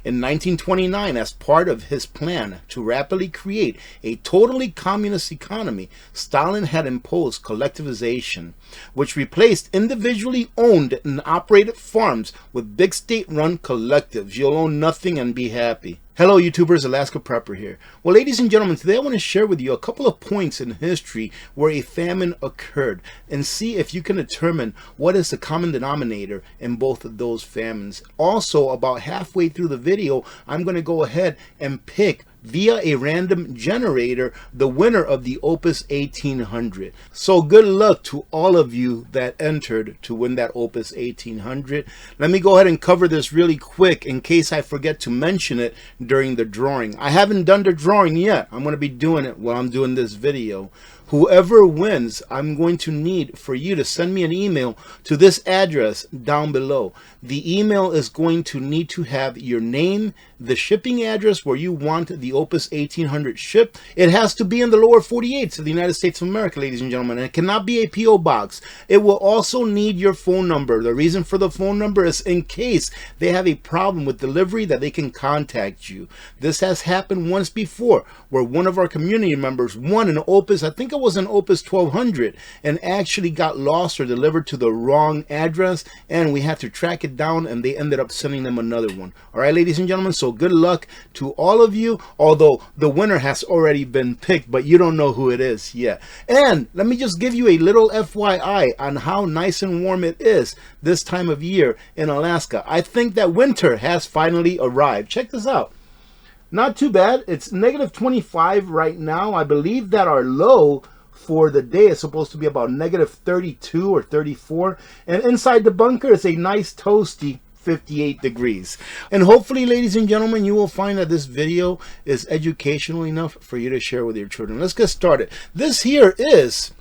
In 1929, as part of his plan to rapidly create a totally communist economy, Stalin had imposed collectivization, which replaced individually owned and operated farms with big state-run collectives. You'll own nothing and be happy. Hello YouTubers, Alaska Prepper here. Well, ladies and gentlemen, today I want to share with you a couple of points in history where a famine occurred and see if you can determine what is the common denominator in both of those famines. Also, about halfway through the video, I'm going to go ahead and pick via a random generator the winner of the Oupes 1800. So good luck to all of you that entered to win that Oupes 1800. Let me go ahead and cover this really quick in case I forget to mention it during the drawing. I haven't done the drawing yet. I'm going to be doing it while I'm doing this video. Whoever wins, I'm going to need for you to send me an email to this address down below. The email is going to need to have your name, the shipping address where you want the Oupes 1800 shipped. It has to be in the lower 48 of the United States of America, ladies and gentlemen. And it cannot be a P.O. box. It will also need your phone number. The reason for the phone number is in case they have a problem with delivery that they can contact you. This has happened once before where one of our community members won an Oupes, I think it was an Oupes 1200, and actually got lost or delivered to the wrong address, and we had to track it down, and they ended up sending them another one. All right, ladies and gentlemen, so good luck to all of you, although the winner has already been picked, but you don't know who it is yet. And let me just give you a little FYI on how nice and warm it is this time of year in Alaska. I think that winter has finally arrived. Check this out. Not too bad. It's negative 25 right now. I believe that our low for the day is supposed to be about negative 32 or 34. And inside the bunker is a nice toasty 58 degrees. And hopefully, ladies and gentlemen, you will find that this video is educational enough for you to share with your children. Let's get started. This here is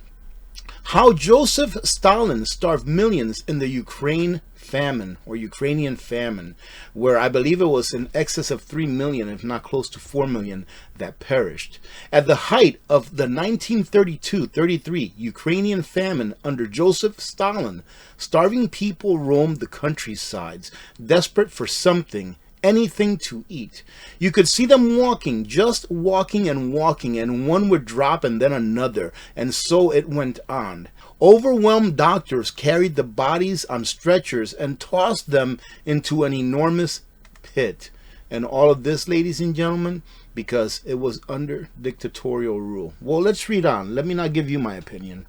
how Joseph Stalin starved millions in the Ukrainian famine, where I believe it was in excess of 3 million, if not close to 4 million, that perished. At the height of the 1932-33 Ukrainian famine under Joseph Stalin, starving people roamed the countrysides, desperate for something, anything to eat. You could see them walking, just walking, and one would drop and then another, and so it went on. Overwhelmed doctors carried the bodies on stretchers and tossed them into an enormous pit. And all of this, ladies and gentlemen, because it was under dictatorial rule. Well, let's read on. Let me not give you my opinion.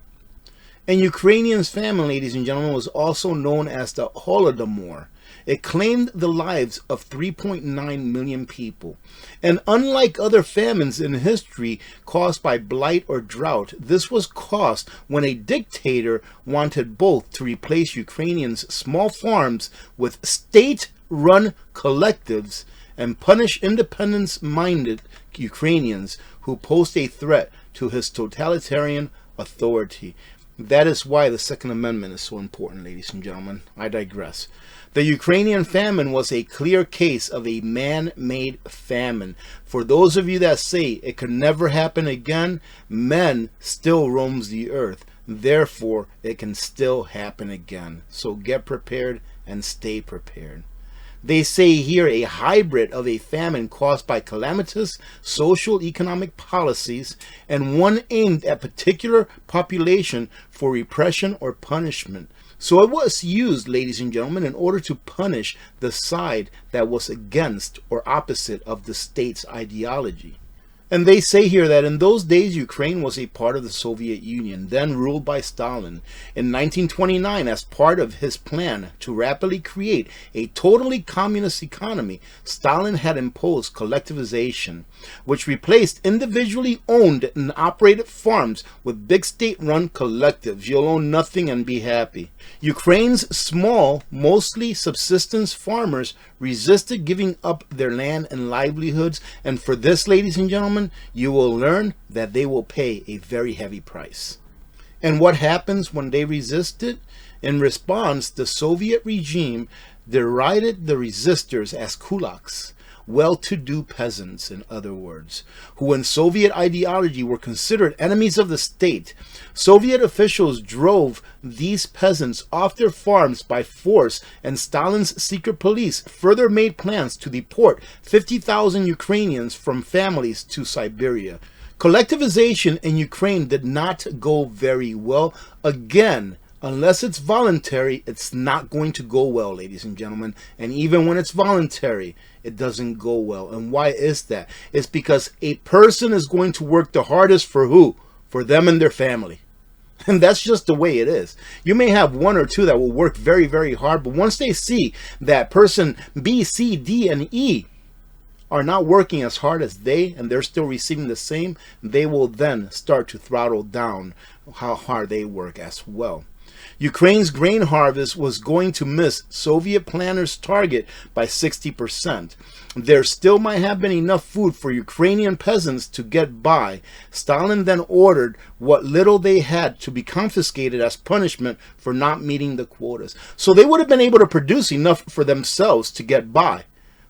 And Ukrainian famine, ladies and gentlemen, was also known as the Holodomor. It claimed the lives of 3.9 million people. And unlike other famines in history caused by blight or drought, this was caused when a dictator wanted both to replace Ukrainians' small farms with state-run collectives and punish independence-minded Ukrainians who posed a threat to his totalitarian authority. That is why the Second Amendment is so important, ladies and gentlemen. I digress. The Ukrainian famine was a clear case of a man-made famine. For those of you that say it could never happen again, man still roams the earth. Therefore, it can still happen again. So get prepared and stay prepared. They say here a hybrid of a famine caused by calamitous social economic policies and one aimed at particular population for repression or punishment. So it was used, ladies and gentlemen, in order to punish the side that was against or opposite of the state's ideology. And they say here that in those days, Ukraine was a part of the Soviet Union, then ruled by Stalin. In 1929, as part of his plan to rapidly create a totally communist economy, Stalin had imposed collectivization, which replaced individually owned and operated farms with big state-run collectives. You'll own nothing and be happy. Ukraine's small, mostly subsistence farmers resisted giving up their land and livelihoods, and for this, ladies and gentlemen, you will learn that they will pay a very heavy price. And what happens when they resisted? In response, the Soviet regime derided the resistors as kulaks, well-to-do peasants, in other words, who in Soviet ideology were considered enemies of the state. Soviet officials drove these peasants off their farms by force, and Stalin's secret police further made plans to deport 50,000 Ukrainians from families to Siberia. Collectivization in Ukraine did not go very well. Again, unless it's voluntary, it's not going to go well, ladies and gentlemen. And even when it's voluntary, it doesn't go well. And why is that? It's because a person is going to work the hardest for who? For them and their family. And that's just the way it is. You may have one or two that will work very, very hard, but once they see that person B, C, D, and E are not working as hard as they, and they're still receiving the same, they will then start to throttle down how hard they work as well. Ukraine's grain harvest was going to miss Soviet planners' target by 60%. There still might have been enough food for Ukrainian peasants to get by. Stalin then ordered what little they had to be confiscated as punishment for not meeting the quotas. So they would have been able to produce enough for themselves to get by.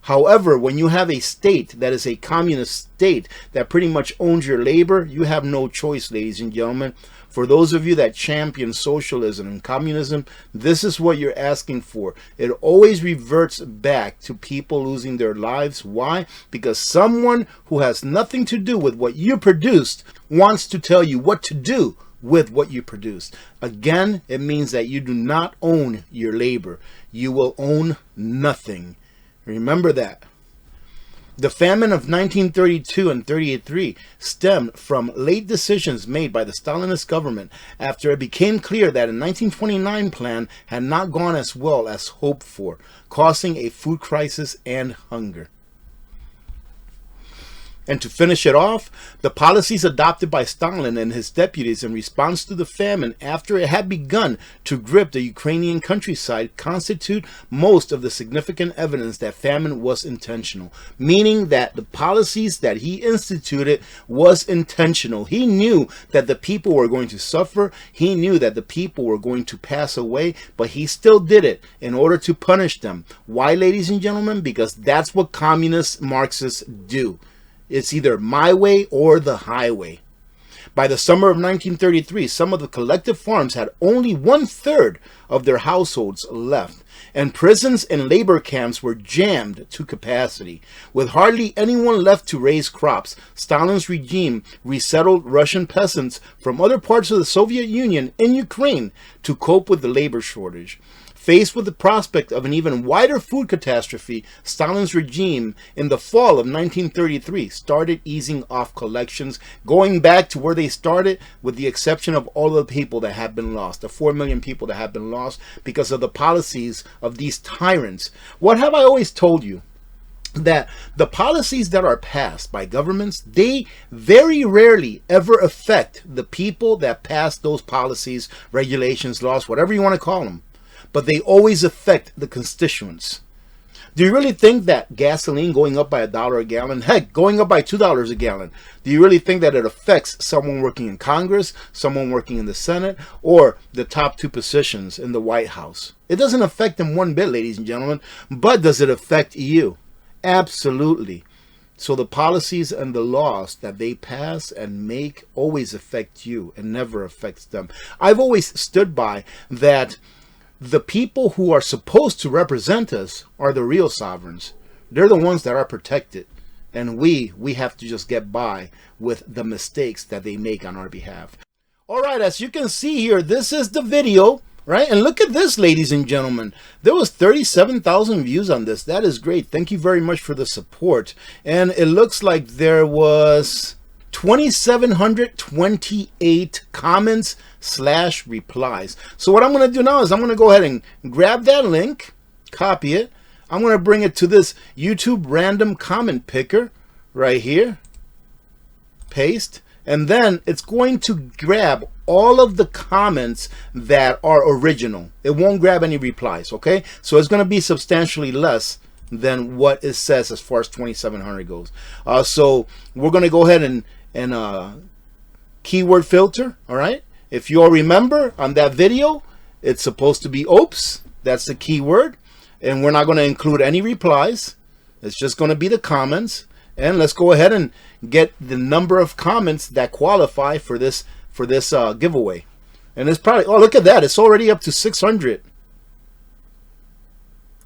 However, when you have a state that is a communist state that pretty much owns your labor, you have no choice, ladies and gentlemen. For those of you that champion socialism and communism, this is what you're asking for. It always reverts back to people losing their lives. Why? Because someone who has nothing to do with what you produced wants to tell you what to do with what you produced. Again, it means that you do not own your labor. You will own nothing. Remember that. The famine of 1932 and 33 stemmed from late decisions made by the Stalinist government after it became clear that a 1929 plan had not gone as well as hoped for, causing a food crisis and hunger. And to finish it off, the policies adopted by Stalin and his deputies in response to the famine after it had begun to grip the Ukrainian countryside constitute most of the significant evidence that famine was intentional, meaning that the policies that he instituted was intentional. He knew that the people were going to suffer. He knew that the people were going to pass away, but he still did it in order to punish them. Why, ladies and gentlemen? Because that's what communist Marxists do. It's either my way or the highway. By the summer of 1933, some of the collective farms had only 1/3 of their households left, and prisons and labor camps were jammed to capacity. With hardly anyone left to raise crops, Stalin's regime resettled Russian peasants from other parts of the Soviet Union in Ukraine to cope with the labor shortage. Faced with the prospect of an even wider food catastrophe, Stalin's regime in the fall of 1933 started easing off collections, going back to where they started, with the exception of all of the people that had been lost, the 4 million people that have been lost because of the policies of these tyrants. What have I always told you? That the policies that are passed by governments, they very rarely ever affect the people that pass those policies, regulations, laws, whatever you want to call them. But they always affect the constituents. Do you really think that gasoline going up by $1 a gallon, heck, going up by $2 a gallon, do you really think that it affects someone working in Congress, someone working in the Senate, or the top 2 positions in the White House? It doesn't affect them one bit, ladies and gentlemen. But does it affect you? Absolutely. So the policies and the laws that they pass and make always affect you and never affects them. I've always stood by that. The people who are supposed to represent us are the real sovereigns. They're the ones that are protected. And we have to just get by with the mistakes that they make on our behalf. All right, as you can see here, this is the video, right? And look at this, ladies and gentlemen. There was 37,000 views on this. That is great. Thank you very much for the support. And it looks like there was 2,728 comments / replies. So what I'm going to do now is I'm going to go ahead and grab that link, copy it. I'm going to bring it to this YouTube random comment picker right here. Paste. And then it's going to grab all of the comments that are original. It won't grab any replies, okay? So it's going to be substantially less than what it says as far as 2,700 goes. So we're going to go ahead and keyword filter, all right? If you all remember on that video, it's supposed to be Oupes. That's the keyword. And we're not going to include any replies. It's just going to be the comments. And let's go ahead and get the number of comments that qualify for this giveaway. And it's probably, oh, look at that. It's already up to 600.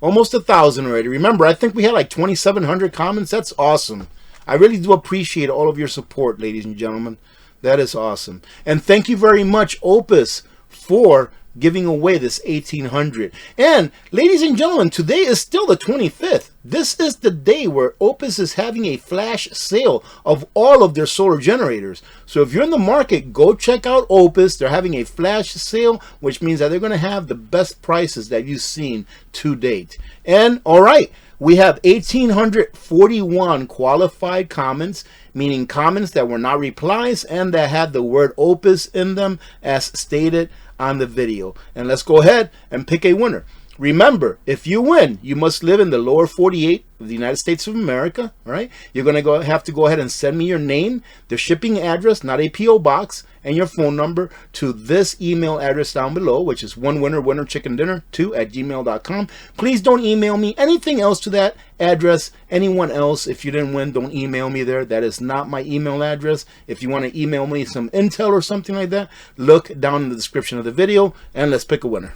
Almost 1,000 already. Remember, I think we had like 2,700 comments. That's awesome. I really do appreciate all of your support, ladies and gentlemen. That is awesome. And thank you very much, Oupes, for giving away this 1,800. And ladies and gentlemen, today is still the 25th. This is the day where Oupes is having a flash sale of all of their solar generators. So if you're in the market, go check out Oupes. They're having a flash sale, which means that they're going to have the best prices that you've seen to date. And all right, we have 1,841 qualified comments, meaning comments that were not replies and that had the word Oupes in them as stated on the video. And let's go ahead and pick a winner. Remember, if you win, you must live in the lower 48 of the United States of America. All right, you're going to have to go ahead and send me your name, the shipping address, not a P.O. box, and your phone number to this email address down below, which is onewinnerwinnerchickendinner2@gmail.com. Please don't email me anything else to that address. Anyone else, if you didn't win, don't email me there. That is not my email address. If you want to email me some intel or something like that, look down in the description of the video, and let's pick a winner.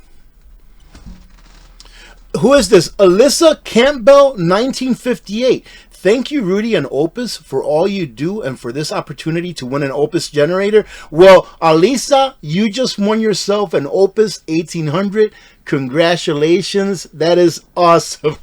Who is this? Alyssa Campbell 1958. Thank you, Rudy and Oupes, for all you do and for this opportunity to win an Oupes generator. Well, Alyssa, you just won yourself an Oupes 1800. Congratulations. That is awesome.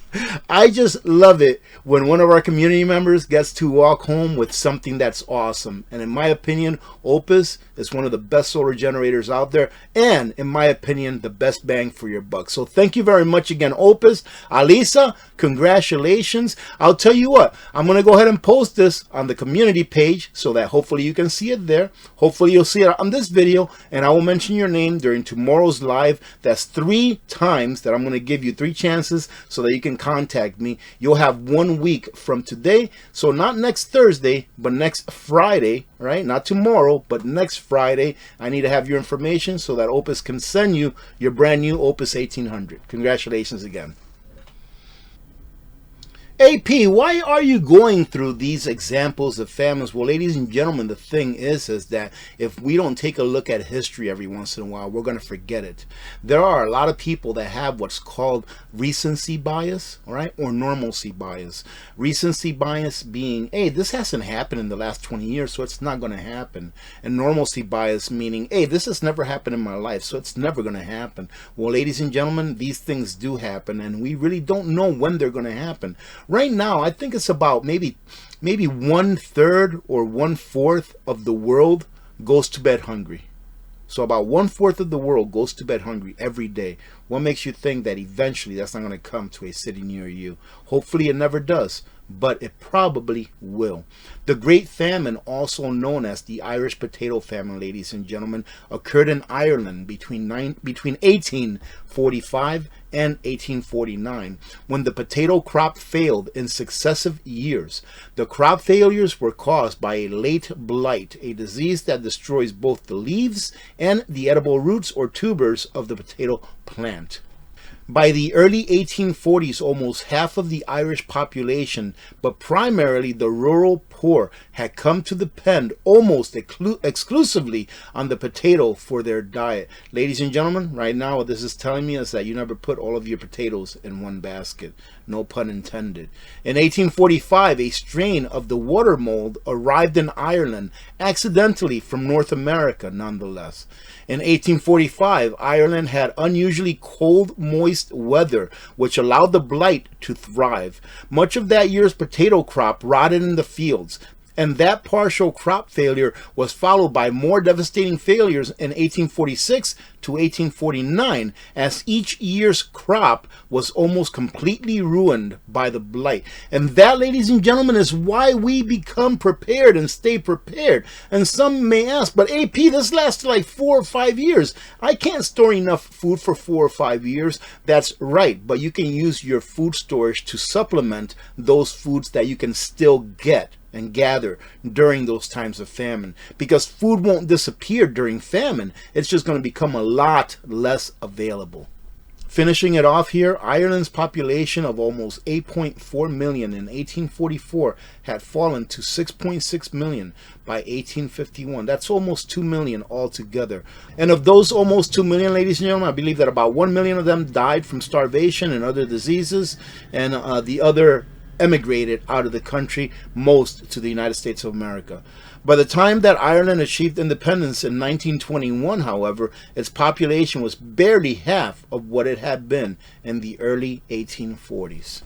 I just love it when one of our community members gets to walk home with something that's awesome. And in my opinion, Oupes is one of the best solar generators out there. And in my opinion, the best bang for your buck. So thank you very much again, Oupes. Alyssa, congratulations. I'll tell you what, I'm going to go ahead and post this on the community page so that hopefully you can see it there. Hopefully you'll see it on this video. And I will mention your name during tomorrow's live. That's 3 times that I'm going to give you 3 chances so that you can contact me. You'll have 1 week from today, so not next Thursday but next Friday, right? Not tomorrow but next Friday. I need to have your information so that Oupes can send you your brand new Oupes 1800. Congratulations again. AP, why are you going through these examples of famines? Well, ladies and gentlemen, the thing is that if we don't take a look at history every once in a while, we're going to forget it. There are a lot of people that have what's called recency bias, all right, or normalcy bias. Recency bias being, hey, this hasn't happened in the last 20 years, so it's not going to happen. And normalcy bias meaning, hey, this has never happened in my life, so it's never going to happen. Well, ladies and gentlemen, these things do happen, and we really don't know when they're going to happen. Right now, I think it's about maybe 1/3 or 1/4 of the world goes to bed hungry. So about 1/4 of the world goes to bed hungry every day. What makes you think that eventually that's not going to come to a city near you? Hopefully it never does, but it probably will. The Great Famine, also known as the Irish Potato Famine, ladies and gentlemen, occurred in Ireland between 1845 and 1849, when the potato crop failed in successive years. The crop failures were caused by a late blight, a disease that destroys both the leaves and the edible roots or tubers of the potato plant. By the early 1840s, almost half of the Irish population, but primarily the rural poor, had come to depend almost exclusively on the potato for their diet. Ladies and gentlemen, right now what this is telling me is that you never put all of your potatoes in one basket. No pun intended. In 1845, a strain of the water mold arrived in Ireland, accidentally from North America nonetheless. In 1845, Ireland had unusually cold, moist weather, which allowed the blight to thrive. Much of that year's potato crop rotted in the fields, and that partial crop failure was followed by more devastating failures in 1846 to 1849, as each year's crop was almost completely ruined by the blight. And that, ladies and gentlemen, is why we become prepared and stay prepared. And some may ask, but AP, this lasted like 4 or 5 years. I can't store enough food for 4 or 5 years. That's right, but you can use your food storage to supplement those foods that you can still get and gather during those times of famine, because food won't disappear during famine. It's just going to become a lot less available. Finishing it off here, Ireland's population of almost 8.4 million in 1844 had fallen to 6.6 million by 1851. That's almost 2 million altogether. And of those almost 2 million, ladies and gentlemen, I believe that about 1 million of them died from starvation and other diseases, and the other emigrated out of the country, most to the United States of America. By the time that Ireland achieved independence in 1921, however, its population was barely half of what it had been in the early 1840s.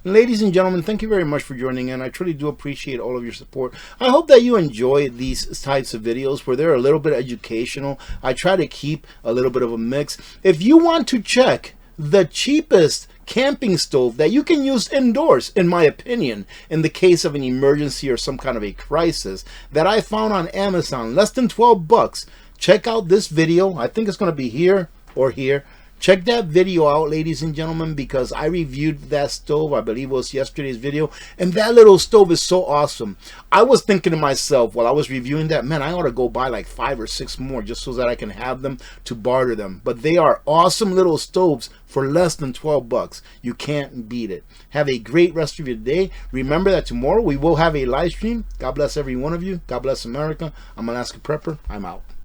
Ladies and gentlemen, thank you very much for joining in. I truly do appreciate all of your support. I hope that you enjoy these types of videos where they're a little bit educational. I try to keep a little bit of a mix. If you want to check the cheapest camping stove that you can use indoors, in my opinion, in the case of an emergency or some kind of a crisis, that I found on Amazon, less than 12 bucks. Check out this video. I think it's going to be here or here. Check that video out, ladies and gentlemen, because I reviewed that stove. I believe it was yesterday's video, and that little stove is so awesome. I was thinking to myself while I was reviewing that, man, I ought to go buy like 5 or 6 more just so that I can have them to barter them. But they are awesome little stoves for less than 12 bucks. You can't beat it. Have a great rest of your day. Remember that tomorrow we will have a live stream. God bless every one of you. God bless America. I'm Alaska Prepper. I'm out.